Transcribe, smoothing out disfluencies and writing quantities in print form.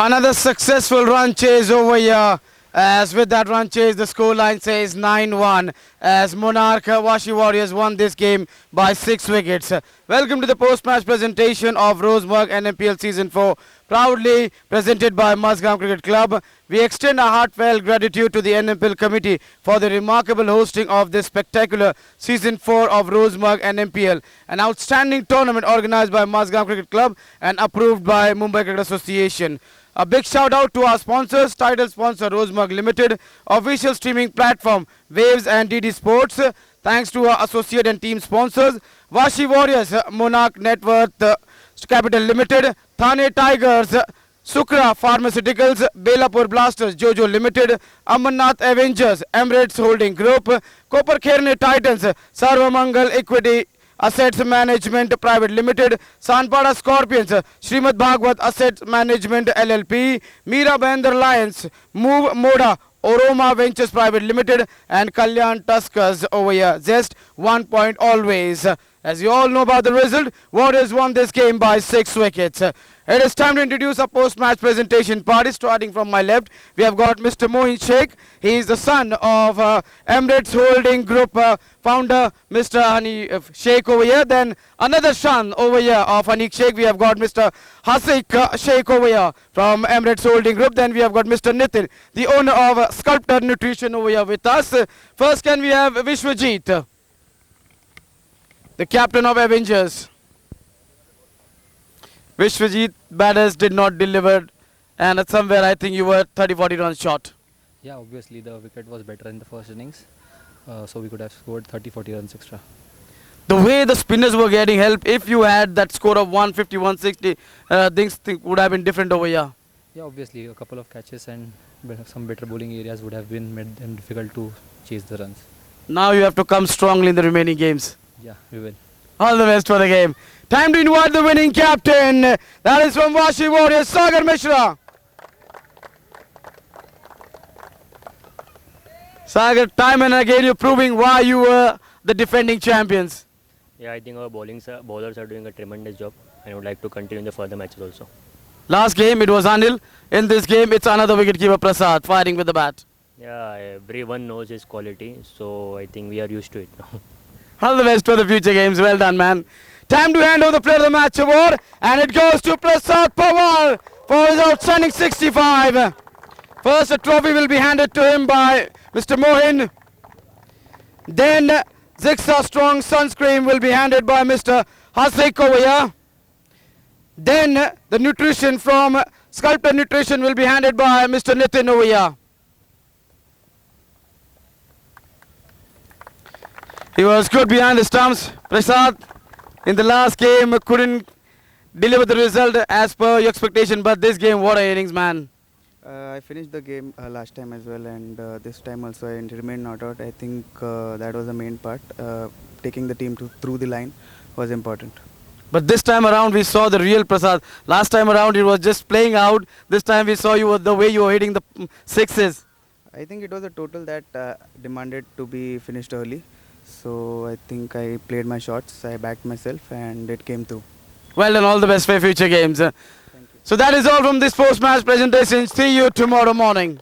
Another successful run chase over here. As with that run chase, the scoreline says 9-1 as Monarch Vashi Warriors won this game by 6 wickets. Welcome to the post-match presentation of Rosemark NMPL Season 4, proudly presented by Mazgaon Cricket Club. We extend our heartfelt gratitude to the NMPL committee for the remarkable hosting of this spectacular Season 4 of Rosemark NMPL, an outstanding tournament organized by Mazgaon Cricket Club and approved by Mumbai Cricket Association. A big shout out to our sponsors, title sponsor Rosemark Limited, official streaming platform Waves and DD Sports. Thanks to our associate and team sponsors, Vashi Warriors, Monarch Net Worth Capital Limited, Thane Tigers, Sukra Pharmaceuticals, Belapur Blasters, Jojo Limited, Amarnath Avengers, Emirates Holding Group, Kopar Kherne Titans, Sarvamangal Equity Assets Management Private Limited, Sanpada Scorpions, Srimad Bhagwat Assets Management LLP, Meera Bhander Lions, Move Moda, Oroma Ventures Private Limited, and Kalyan Tuskers over here. Just 1 point always. As you all know about the result, Warriors won this game by 6 wickets. It is time to introduce our post-match presentation party. Starting from my left, we have got Mr. Mohin Sheikh. He is the son of Emirates Holding Group founder, Mr. Hani Sheikh over here. Then another son over here of Haneek Sheikh. We have got Mr. Hasik Sheikh over here from Emirates Holding Group. Then we have got Mr. Nitin, the owner of Sculptor Nutrition over here with us. First, can we have Vishwajit, the captain of Avengers. Vishwajit, batters did not deliver, and at somewhere I think you were 30-40 runs short. Yeah, obviously the wicket was better in the first innings, so we could have scored 30-40 runs extra. The way the spinners were getting help, if you had that score of 150, 160, things would have been different over here. Yeah, obviously a couple of catches and some better bowling areas would have been made them difficult to chase the runs. Now you have to come strongly in the remaining games. Yeah, we will. All the best for the game. Time to invite the winning captain. That is from Vashi Warriors, Sagar Mishra. Sagar, time and again you're proving why you were the defending champions. Yeah, I think our bowlers are doing a tremendous job, and I would like to continue in the further matches also. Last game it was Anil. In this game it's another wicketkeeper Prasad firing with the bat. Yeah, everyone knows his quality, so I think we are used to it now. All the best for the future games. Well done, man. Time to hand over the Player of the Match award, and it goes to Prasad Pawar for his outstanding 65. First, a trophy will be handed to him by Mr. Mohin. Then, Zixa Strong Sunscreen will be handed by Mr. Hasik over here. Then, the nutrition from Sculptor Nutrition will be handed by Mr. Nitin over here. He was good behind the stumps. Prasad, in the last game, couldn't deliver the result as per your expectation, but this game, what a innings, man. I finished the game last time as well, and this time also I remained not out. I think that was the main part. Taking the team through the line was important. But this time around, we saw the real Prasad. Last time around, he was just playing out. This time, we saw you the way you were hitting the sixes. I think it was a total that demanded to be finished early. So I think I played my shots, I backed myself, and it came through. Well done, all the best for future games. So that is all from this post-match presentation. See you tomorrow morning.